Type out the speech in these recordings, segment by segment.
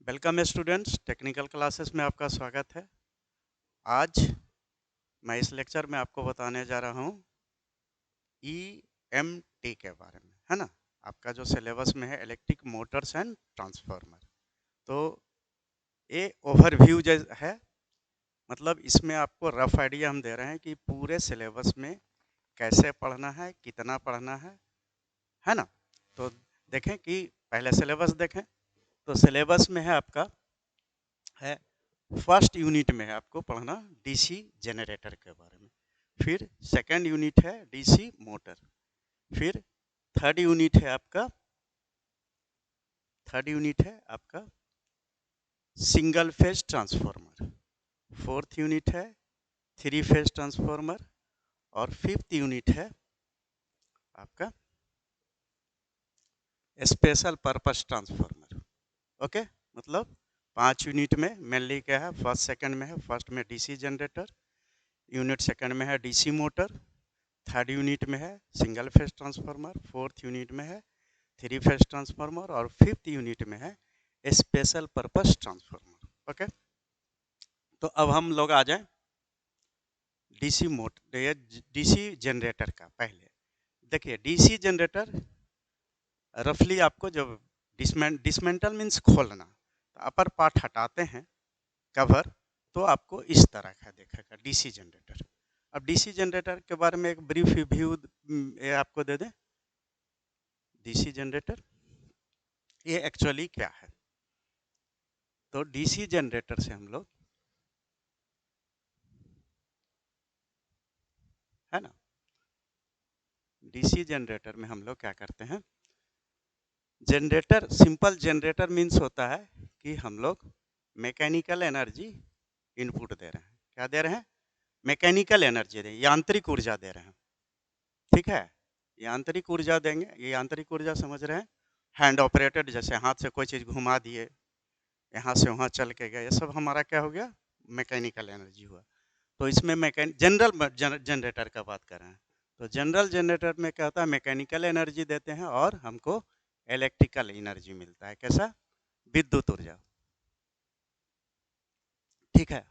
Welcome students, technical classes में आपका स्वागत है। आज मैं इस लेक्चर में आपको बताने जा रहा हूँ ईएमटी के बारे में, है ना। आपका जो सिलेबस में है इलेक्ट्रिक मोटर्स एंड ट्रांसफार्मर। तो ये ओवरव्यू है, मतलब इसमें आपको रफ आइडिया हम दे रहे हैं कि पूरे सिलेबस में कैसे पढ़ना है, कितना पढ़ना है ना। तो देखें कि पहले सिलेबस देखें। तो सिलेबस में है आपका है फर्स्ट यूनिट में है आपको पढ़ना डीसी जनरेटर के बारे में। फिर सेकंड यूनिट है डीसी मोटर। फिर थर्ड यूनिट है आपका single phase transformer. Fourth unit है थ्री फेज ट्रांसफार्मर। और फिफ्थ यूनिट है आपका स्पेशल पर्पस ट्रांसफार्मर। ओके, मतलब 5 यूनिट में मेनली क्या है, फर्स्ट सेकंड में है, फर्स्ट में डीसी जनरेटर, यूनिट सेकंड में है डीसी मोटर, थर्ड यूनिट में है single phase transformer, fourth unit में है थ्री फेज ट्रांसफार्मर और फिफ्थ यूनिट में है स्पेशल पर्पस ट्रांसफार्मर। ओके, तो अब हम लोग आ जाए डीसी मोटर, डीसी जनरेटर का। पहले देखिए डीसी जनरेटर रफली आपको जब डिसमेंटल मीन्स खोलना, तो अपर पार्ट हटाते हैं कवर, तो आपको इस तरह का देखेगा डीसी जनरेटर। अब डीसी जनरेटर के बारे में एक ब्रीफ रिव्यू आपको दे दें। डीसी जनरेटर ये एक्चुअली क्या है। तो डीसी जनरेटर से हम लोग, है ना, डीसी जनरेटर में हम लोग क्या करते हैं, जनरेटर, सिंपल जनरेटर मीन्स होता है कि हम लोग मैकेनिकल एनर्जी इनपुट दे रहे हैं। क्या दे रहे हैं? मैकेनिकल एनर्जी दे, यांत्रिक ऊर्जा दे रहे हैं। ठीक है, यांत्रिक ऊर्जा देंगे। ये यांत्रिक ऊर्जा समझ रहे हैं, हैंड ऑपरेटेड, जैसे हाथ से कोई चीज़ घुमा दिए, यहाँ से वहाँ चल के गए, ये सब हमारा क्या हो गया, मैकेनिकल एनर्जी हुआ। तो इसमें जनरल जनरेटर का बात कर रहे हैं। तो जनरल जनरेटर में क्या होता है, मैकेनिकल एनर्जी देते हैं और हमको इलेक्ट्रिकल एनर्जी मिलता है। कैसा? विद्युत ऊर्जा। ठीक है,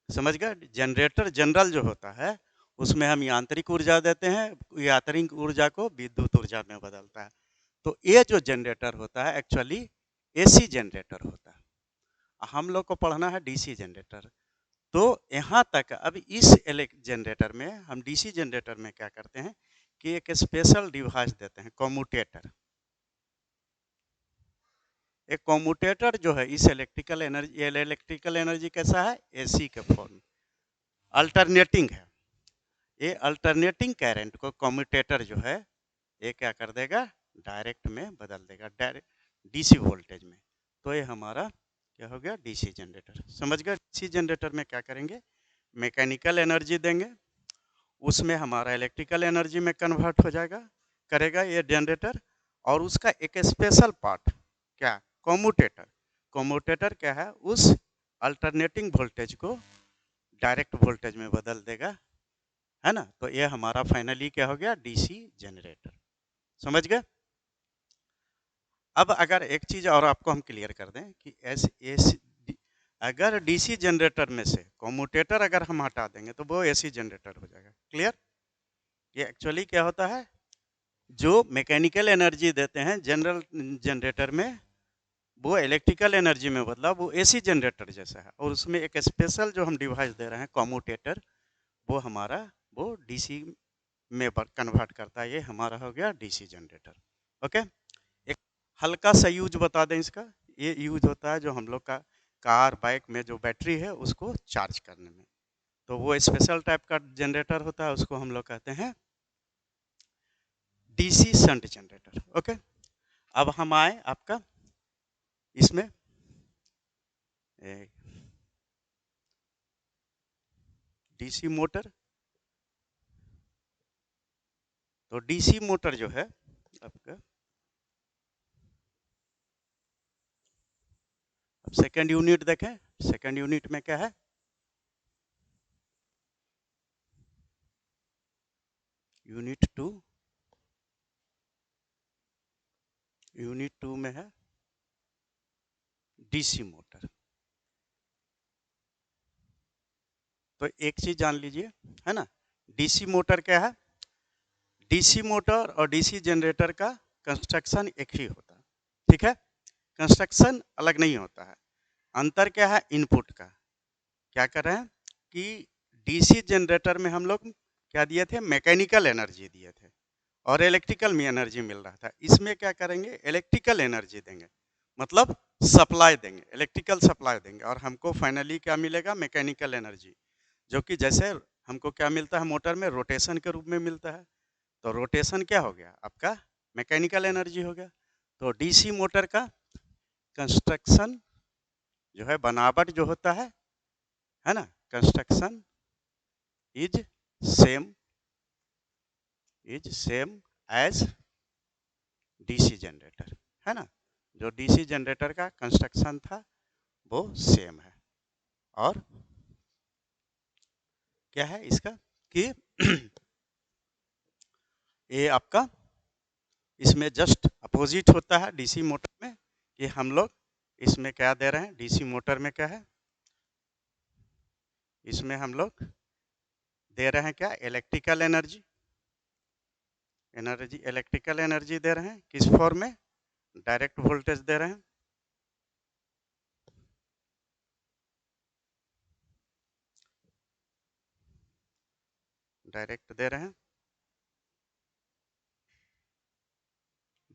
समझ गए। जनरेटर जनरल जो होता है उसमें हम यांत्रिक ऊर्जा देते हैं, यांत्रिक ऊर्जा को विद्युत ऊर्जा में बदलता है। तो ये जो जनरेटर होता है एक्चुअली एसी जनरेटर होता है। हम लोग को पढ़ना है डीसी जनरेटर। तो यहाँ तक अब इस जनरेटर में, हम डीसी जनरेटर में क्या करते हैं कि एक स्पेशल डिवाइस देते हैं, कम्यूटेटर। एक कम्यूटेटर जो है इस इलेक्ट्रिकल एनर्जी कैसा है, एसी के फॉर्म, अल्टरनेटिंग है। ये अल्टरनेटिंग करंट को कम्यूटेटर जो है ये क्या कर देगा, डायरेक्ट में बदल देगा, डायरेक्ट डीसी वोल्टेज में। तो ये हमारा क्या हो गया, डीसी जनरेटर। समझ गए। डीसी जनरेटर में क्या करेंगे, मैकेनिकल एनर्जी देंगे, उसमें हमारा इलेक्ट्रिकल एनर्जी में कन्वर्ट हो जाएगा, करेगा ये जनरेटर। और उसका एक स्पेशल पार्ट क्या, कम्यूटेटर। कम्यूटेटर क्या है, उस अल्टरनेटिंग वोल्टेज को डायरेक्ट वोल्टेज में बदल देगा, है ना। तो ये हमारा फाइनली क्या हो गया, डीसी जनरेटर। समझ गए। अब अगर एक चीज और आपको हम क्लियर कर दें कि अगर डीसी जनरेटर में से कम्यूटेटर अगर हम हटा देंगे तो वो एसी जनरेटर हो जाएगा। क्लियर। ये एक्चुअली क्या होता है, जो मैकेनिकल एनर्जी देते हैं जनरल जनरेटर में, वो इलेक्ट्रिकल एनर्जी में बदला, वो एसी जनरेटर जैसा है। और उसमें एक स्पेशल जो हम डिवाइस दे रहे हैं कम्यूटेटर, वो हमारा वो डीसी में कन्वर्ट करता है। ये हमारा हो गया डीसी जनरेटर। ओके, एक हल्का सा यूज बता दें इसका। ये यूज होता है जो हम लोग का कार बाइक में जो बैटरी है उसको चार्ज करने में। तो वो स्पेशल टाइप का जनरेटर होता है, उसको हम लोग कहते हैं डीसी शंट जनरेटर। ओके, अब हम आए आपका इसमें डीसी मोटर। तो डीसी मोटर जो है आपका, अब सेकंड यूनिट देखें। सेकंड यूनिट में क्या है, यूनिट 2 यूनिट 2 में है डीसी मोटर। तो एक चीज जान लीजिए, है ना, डीसी मोटर क्या है? डीसी मोटर और डीसी जनरेटर का कंस्ट्रक्शन एक ही होता है, ठीक है, कंस्ट्रक्शन अलग नहीं होता है। अंतर क्या है? इनपुट का। क्या कर रहे हैं कि डीसी जनरेटर में हम लोग क्या दिए थे? मैकेनिकल एनर्जी दिए थे और इलेक्ट्रिकल में एनर्जी मिल रहा था। इसमें क्या करेंगे? इलेक्ट्रिकल एनर्जी देंगे, मतलब सप्लाई देंगे, इलेक्ट्रिकल सप्लाई देंगे, और हमको फाइनली क्या मिलेगा? मैकेनिकल एनर्जी, जो कि जैसे हमको क्या मिलता है मोटर में? रोटेशन के रूप में मिलता है। तो रोटेशन क्या हो गया? आपका मैकेनिकल एनर्जी हो गया। तो डीसी मोटर का कंस्ट्रक्शन जो है, बनावट जो होता है ना, construction is same as DC generator, है ना। जो डीसी जनरेटर का कंस्ट्रक्शन था वो सेम है। और क्या है इसका कि ये आपका इसमें जस्ट अपोजिट होता है डीसी मोटर में, कि हम लोग इसमें क्या दे रहे हैं? डीसी मोटर में क्या है? इसमें हम लोग दे रहे हैं क्या? इलेक्ट्रिकल एनर्जी, इलेक्ट्रिकल एनर्जी दे रहे हैं। किस फॉर्म में? डायरेक्ट वोल्टेज दे रहे हैं, डायरेक्ट दे रहे हैं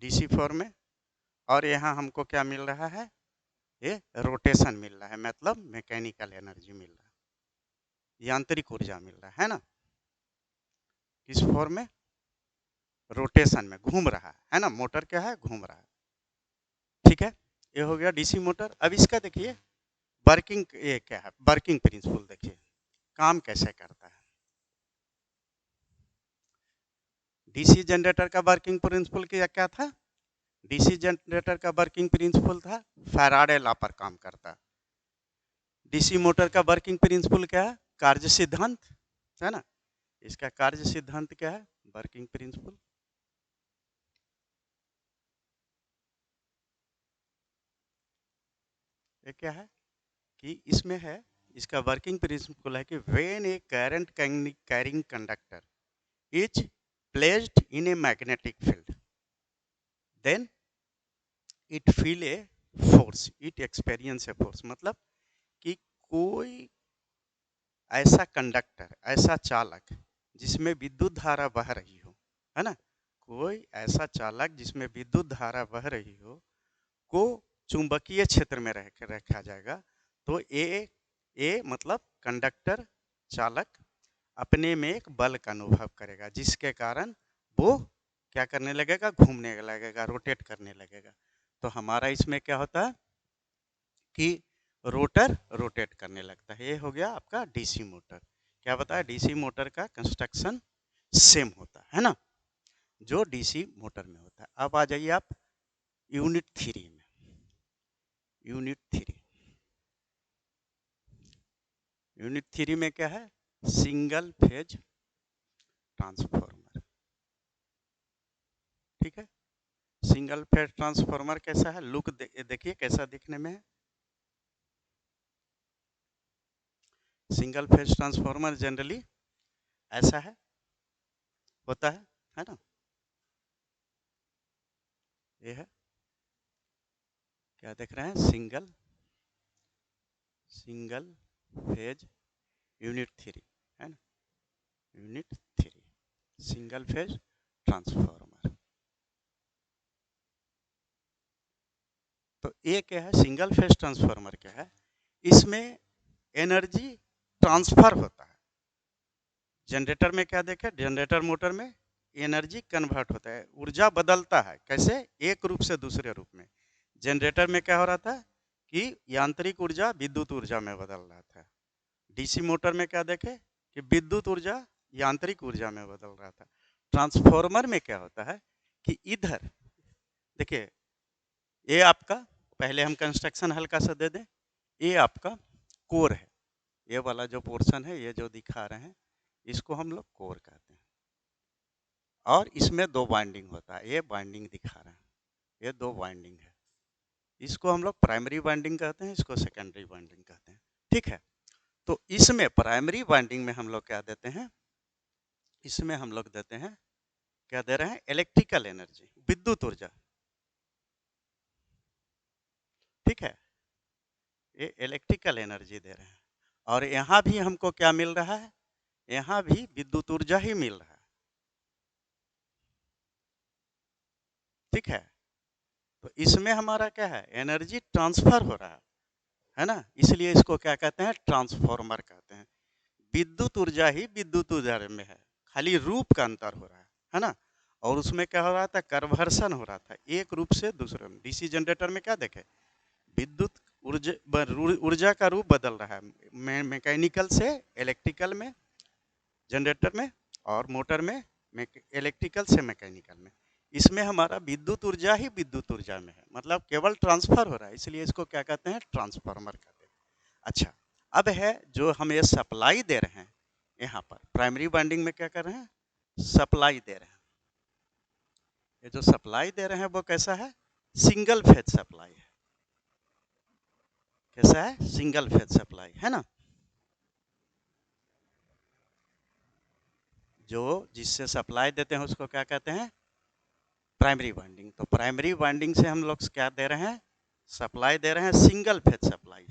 डीसी फॉर्म में। और यहाँ हमको क्या मिल रहा है? ये रोटेशन मिल रहा है, मतलब मैकेनिकल एनर्जी मिल रहा है, यांत्रिक ऊर्जा मिल रहा है ना। किस फॉर्म में? रोटेशन में, घूम रहा है ना, मोटर क्या है? घूम रहा है, ठीक है। ये हो गया डीसी मोटर। अब इसका देखिए वर्किंग, ये क्या है? वर्किंग प्रिंसिपल देखिए काम कैसे करता है। डीसी जनरेटर का वर्किंग प्रिंसिपल क्या था? डीसी जनरेटर का वर्किंग प्रिंसिपल था फैराडे लॉ पर काम करता। डीसी मोटर का वर्किंग प्रिंसिपल क्या है? कार्य सिद्धांत, है ना। इसका कार्य सिद्धांत क्या है? Working principle. ये क्या है कि इसमें है, इसका वर्किंग प्रिंसिपल है कि when a current carrying conductor is placed in a magnetic field, then it feel a force, it experience a force. मतलब कि कोई ऐसा कंडक्टर, ऐसा चालक जिसमें विद्युत धारा बह रही हो, है ना, कोई ऐसा चालक जिसमें विद्युत धारा बह रही हो को चुंबकीय क्षेत्र में रखा जाएगा। तो ए मतलब कंडक्टर, चालक अपने में एक बल का अनुभव करेगा, जिसके कारण वो क्या करने लगेगा? घूमने लगेगा, रोटेट करने लगेगा। तो हमारा इसमें क्या होता है कि रोटर रोटेट करने लगता है। ये हो गया आपका डीसी मोटर। क्या बताया? डीसी मोटर का कंस्ट्रक्शन सेम होता है ना, जो डीसी मोटर में होता है। अब आ जाइए आप यूनिट 3 में। यूनिट 3, यूनिट 3 में क्या है? सिंगल फेज ट्रांसफॉर्मर, ठीक है। सिंगल फेज ट्रांसफॉर्मर कैसा है? लुक देखिए कैसा दिखने में है। सिंगल फेज ट्रांसफॉर्मर जनरली ऐसा है, होता है ना। ये है, क्या देख रहे हैं? सिंगल फेज यूनिट 3, है ना, यूनिट 3 सिंगल फेज ट्रांसफॉर्मर। तो ये क्या है? सिंगल फेज ट्रांसफॉर्मर क्या है? इसमें एनर्जी ट्रांसफर होता है। जनरेटर में क्या देखे? जनरेटर मोटर में एनर्जी कन्वर्ट होता है, ऊर्जा बदलता है। कैसे? एक रूप से दूसरे रूप में। जनरेटर में क्या हो रहा था कि यांत्रिक ऊर्जा विद्युत ऊर्जा में बदल रहा था। डीसी मोटर में क्या देखे कि विद्युत ऊर्जा यांत्रिक ऊर्जा में बदल रहा था। ट्रांसफॉर्मर में क्या होता है कि इधर देखिए, ये आपका, पहले हम कंस्ट्रक्शन हल्का सा दे दें। ये आपका कोर है, ये वाला जो पोर्शन है, ये जो दिखा रहे हैं, इसको हम लोग कोर कहते हैं। और इसमें दो बाइंडिंग होता है, ये बाइंडिंग दिखा रहे हैं, ये दो वाइंडिंग है। इसको हम लोग प्राइमरी वाइंडिंग कहते हैं, इसको सेकेंडरी वाइंडिंग कहते हैं। ठीक है, तो इसमें प्राइमरी वाइंडिंग में हम लोग क्या देते हैं, इसमें हम लोग देते हैं, क्या दे रहे हैं, इलेक्ट्रिकल एनर्जी, विद्युत ऊर्जा। ठीक है, ये इलेक्ट्रिकल एनर्जी दे रहे हैं। और यहाँ भी हमको क्या मिल रहा है, यहाँ भी विद्युत ऊर्जा ही मिल रहा है। ठीक है, तो इसमें हमारा क्या है, एनर्जी ट्रांसफर हो रहा है ना, इसलिए इसको क्या कहते हैं, ट्रांसफॉर्मर कहते हैं। विद्युत ऊर्जा ही विद्युत ऊर्जा में है, खाली रूप का अंतर हो रहा है ना। और उसमें क्या हो रहा था, कन्वर्सन हो रहा था एक रूप से दूसरे में। डीसी जनरेटर में क्या देखे, विद्युत ऊर्जा का रूप बदल रहा है, मैकेनिकल से इलेक्ट्रिकल में जनरेटर में, और मोटर में इलेक्ट्रिकल से मैकेनिकल में। इसमें हमारा विद्युत ऊर्जा ही विद्युत ऊर्जा में है, मतलब केवल ट्रांसफर हो रहा है, इसलिए इसको क्या कहते हैं, ट्रांसफार्मर कहते हैं। अच्छा, अब है जो हम ये सप्लाई दे रहे हैं, यहाँ पर प्राइमरी वाइंडिंग में क्या कर रहे हैं, सप्लाई दे रहे हैं। ये जो सप्लाई दे रहे हैं वो कैसा है, सिंगल फेज सप्लाई है। कैसा है, सिंगल फेज सप्लाई है ना। जो जिससे सप्लाई देते हैं उसको क्या कहते हैं, प्राइमरी वाइंडिंग। तो प्राइमरी वाइंडिंग से हम लोग क्या दे रहे हैं, सप्लाई दे रहे हैं, सिंगल फेज सप्लाई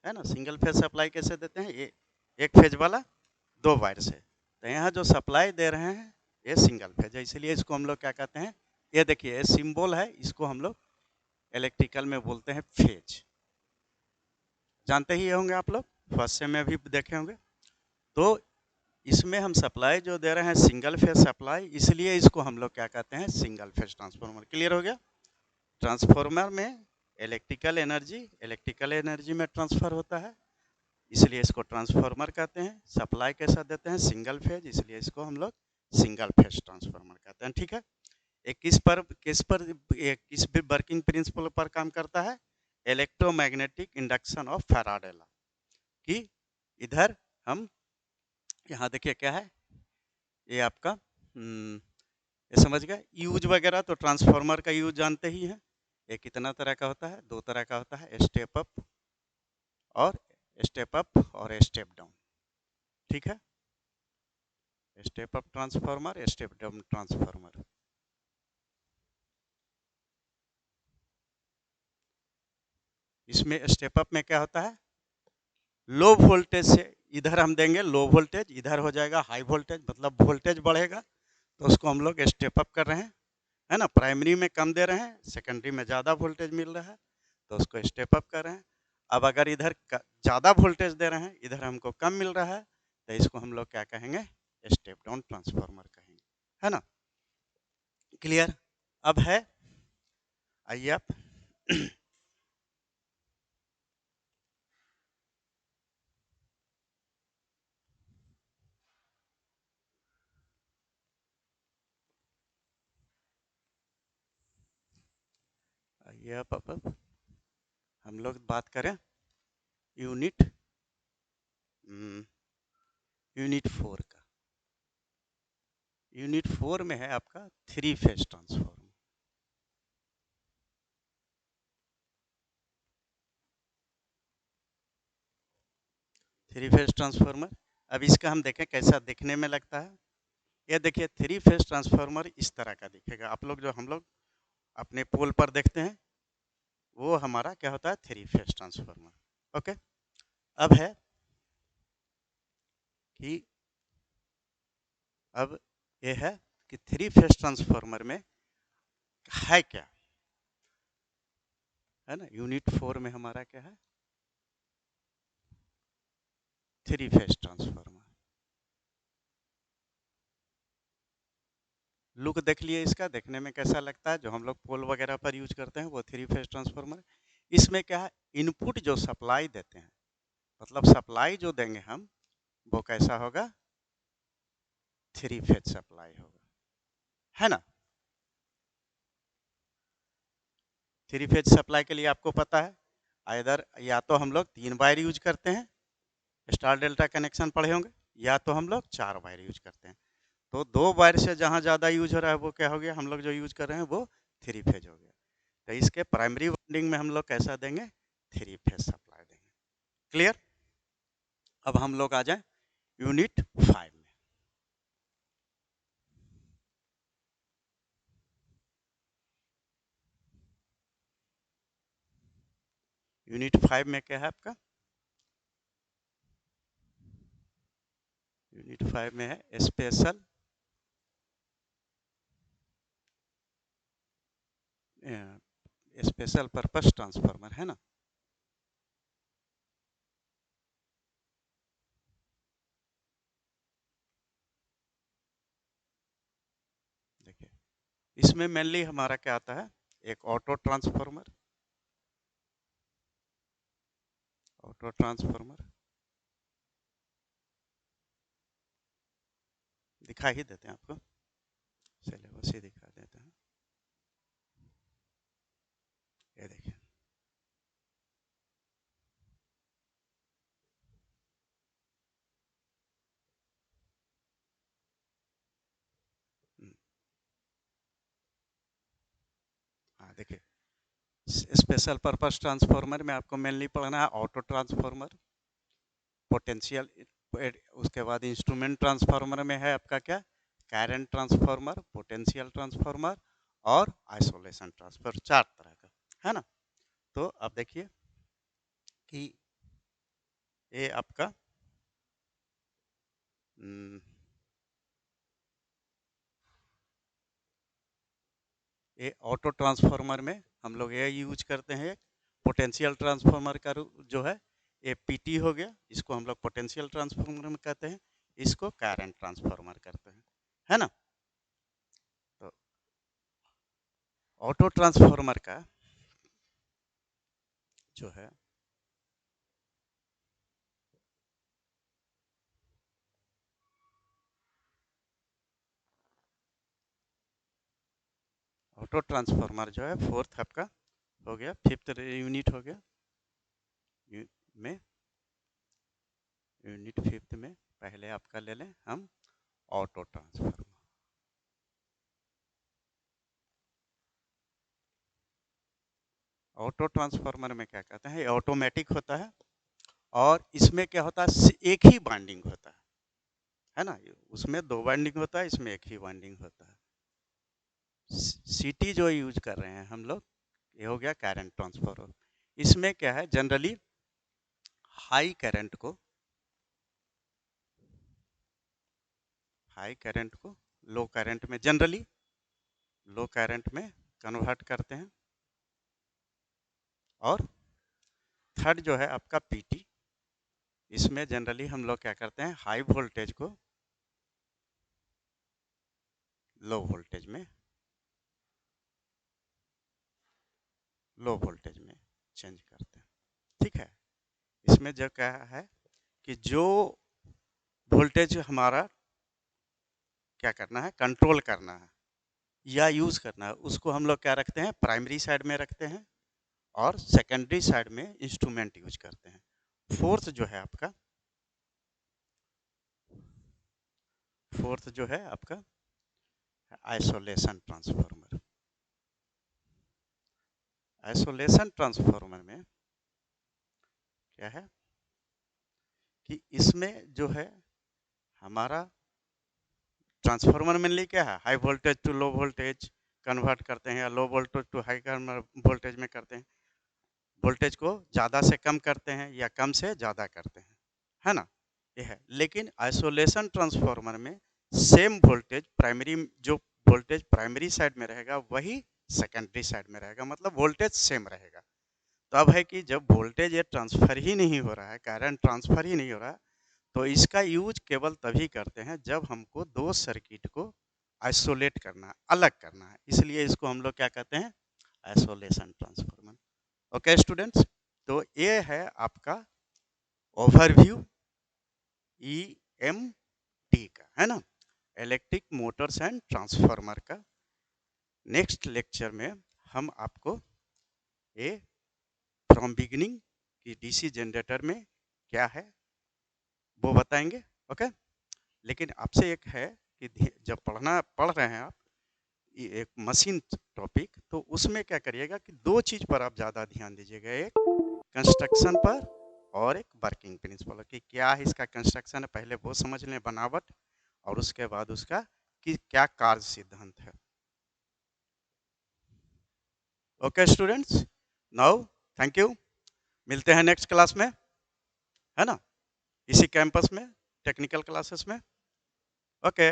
है ना। सिंगल फेज सप्लाई कैसे देते हैं, ये एक फेज वाला दो वायर से। तो यहाँ जो सप्लाई दे रहे हैं ये सिंगल फेज है, इसलिए इसको हम लोग क्या कहते हैं, ये देखिए ये सिंबल है, इसको हम लोग इलेक्ट्रिकल में बोलते हैं फेज। जानते ही होंगे आप लोग, फर्स्ट से में भी देखे होंगे। तो इसमें हम सप्लाई जो दे रहे हैं सिंगल फेज सप्लाई, इसलिए इसको हम लोग क्या कहते हैं, सिंगल फेज ट्रांसफार्मर। क्लियर हो गया। ट्रांसफार्मर में इलेक्ट्रिकल एनर्जी में ट्रांसफर होता है, इसलिए इसको ट्रांसफार्मर कहते हैं। सप्लाई कैसा देते हैं, सिंगल फेज, इसलिए इसको हम लोग सिंगल फेज ट्रांसफार्मर कहते हैं। ठीक है, एक किस भी वर्किंग प्रिंसिपल पर काम करता है, electromagnetic induction of Faraday law. कि इधर हम यहाँ देखिए क्या है, ये आपका ये समझ गए, यूज वगैरह तो ट्रांसफार्मर का यूज जानते ही हैं। ये कितना तरह का होता है, दो तरह का होता है, स्टेप अप और स्टेप डाउन। ठीक है, step up transformer, step down transformer. इसमें स्टेप अप में क्या होता है, लो वोल्टेज से इधर हम देंगे लो वोल्टेज, इधर हो जाएगा हाई वोल्टेज, मतलब वोल्टेज बढ़ेगा, तो उसको हम लोग स्टेप अप कर रहे हैं, है ना। प्राइमरी में कम दे रहे हैं, सेकेंडरी में ज़्यादा वोल्टेज मिल रहा है, तो उसको स्टेप अप कर रहे हैं। अब अगर इधर ज़्यादा वोल्टेज दे रहे हैं, इधर हमको कम मिल रहा है, तो इसको हम लोग क्या कहेंगे, स्टेप डाउन ट्रांसफार्मर कहेंगे, है ना। क्लियर। अब है, आइए आप आइए आप अब हम लोग बात करें यूनिट यूनिट 4 का। यूनिट 4 में है आपका three phase transformer. Three phase transformer, अब इसका हम देखें कैसा दिखने में लगता है। ये देखिए थ्री फेज ट्रांसफार्मर इस तरह का दिखेगा। आप लोग जो हम लोग अपने पोल पर देखते हैं वो हमारा क्या होता है, थ्री फेज ट्रांसफार्मर। ओके, अब है कि अब ये है कि थ्री फेज ट्रांसफार्मर में है क्या, है ना। यूनिट 4 में हमारा क्या है, थ्री फेज ट्रांसफार्मर। लुक देख लिए इसका, देखने में कैसा लगता है, जो हम लोग पोल वगैरह पर यूज करते हैं वो थ्री फेज ट्रांसफार्मर। इसमें क्या है, इनपुट जो सप्लाई देते हैं, मतलब सप्लाई जो देंगे हम, वो कैसा होगा, थ्री फेज सप्लाई होगा, है ना। थ्री फेज सप्लाई के लिए आपको पता है, इधर या तो हम लोग 3 वायर यूज करते हैं, स्टार डेल्टा कनेक्शन पढ़े होंगे, या तो हम लोग 4 वायर यूज करते हैं। तो 2 वायर से जहाँ ज़्यादा यूज हो रहा है वो क्या हो गया, हम लोग जो यूज कर रहे हैं वो 3 फेज हो गया। तो इसके प्राइमरी वाइंडिंग में हम लोग कैसा देंगे, 3 फेज सप्लाई देंगे। क्लियर। अब हम लोग आ जाए यूनिट 5 में। यूनिट 5 में क्या है आपका, यूनिट 5 में है स्पेशल पर्पस ट्रांसफार्मर, है ना। देखिए इसमें मेनली हमारा क्या आता है, एक ऑटो ट्रांसफार्मर दिखा ही देते हैं आपको, सिलेबस ही दिखा देते हैं। ये देखिए हाँ देखिए, स्पेशल पर्पस ट्रांसफार्मर में आपको मेनली पढ़ना है ऑटो ट्रांसफार्मर, पोटेंशियल, उसके बाद इंस्ट्रूमेंट ट्रांसफार्मर में है आपका क्या, करंट ट्रांसफार्मर, पोटेंशियल ट्रांसफार्मर और आइसोलेशन ट्रांसफर, 4 तरह का, है ना। तो अब देखिए कि ये आपका ये ऑटो ट्रांसफार्मर में हम लोग ये यूज करते हैं, पोटेंशियल ट्रांसफार्मर का जो है ये पीटी हो गया, इसको हम लोग पोटेंशियल ट्रांसफार्मर में कहते हैं, इसको करंट ट्रांसफार्मर करते हैं, है ना। तो ऑटो ट्रांसफार्मर का जो है ऑटो ट्रांसफार्मर जो है फोर्थ आपका हो गया, फिफ्थ यूनिट हो गया में, यूनिट फिफ्थ में पहले आपका ले लें हम ऑटो ट्रांसफार्मर। ऑटो ट्रांसफार्मर में क्या कहते हैं, ये ऑटोमेटिक होता है और इसमें क्या होता है, एक ही बाइंडिंग होता है ना, उसमें 2 बाइंडिंग होता है, इसमें एक ही बाइंडिंग होता है। सीटी जो यूज कर रहे हैं हम लोग, ये हो गया करंट ट्रांसफार्मर। इसमें क्या है, जनरली हाई करंट को लो करंट में, जनरली लो करंट में कन्वर्ट करते हैं, और थर्ड जो है आपका पीटी, इसमें जनरली हम लोग क्या करते हैं, हाई वोल्टेज को लो वोल्टेज में चेंज करते हैं, ठीक है। इसमें जो क्या है कि जो वोल्टेज हमारा क्या करना है, कंट्रोल करना है या यूज करना है, उसको हम लोग क्या रखते हैं, प्राइमरी साइड में रखते हैं और सेकेंडरी साइड में इंस्ट्रूमेंट यूज करते हैं। फोर्थ जो है आपका आइसोलेशन ट्रांसफार्मर। आइसोलेशन ट्रांसफार्मर में क्या है कि इसमें जो है हमारा ट्रांसफार्मर मेनली क्या है, high voltage to low voltage convert करते हैं, या low voltage to high voltage में करते हैं, वोल्टेज को ज़्यादा से कम करते हैं या कम से ज़्यादा करते हैं, है ना। ये है, लेकिन आइसोलेशन ट्रांसफार्मर में सेम वोल्टेज प्राइमरी साइड में रहेगा वही सेकेंडरी साइड में रहेगा, मतलब वोल्टेज सेम रहेगा। तो अब है कि जब वोल्टेज ये ट्रांसफर ही नहीं हो रहा है, करंट ट्रांसफर ही नहीं हो रहा, तो इसका यूज केवल तभी करते हैं जब हमको 2 सर्किट को आइसोलेट करना है, अलग करना है, इसलिए इसको हम लोग क्या कहते हैं, आइसोलेशन ट्रांसफार्मर। ओके स्टूडेंट्स, तो ये है आपका ओवरव्यू ईएमटी का, है ना, इलेक्ट्रिक मोटर्स एंड ट्रांसफार्मर का। नेक्स्ट लेक्चर में हम आपको ये फ्रॉम बिगिनिंग की डीसी जनरेटर में क्या है वो बताएंगे, ओके। लेकिन आपसे एक है कि जब पढ़ रहे हैं आप ये एक मशीन टॉपिक, तो उसमें क्या करिएगा कि 2 चीज़ पर आप ज़्यादा ध्यान दीजिएगा, एक कंस्ट्रक्शन पर और एक वर्किंग प्रिंसिपल, कि क्या है इसका कंस्ट्रक्शन है, पहले वो समझ लें बनावट, और उसके बाद उसका कि क्या कार्य सिद्धांत है। Okay students, now thank you, मिलते हैं नेक्स्ट क्लास में, है ना, इसी कैंपस में टेक्निकल क्लासेस में। ओके।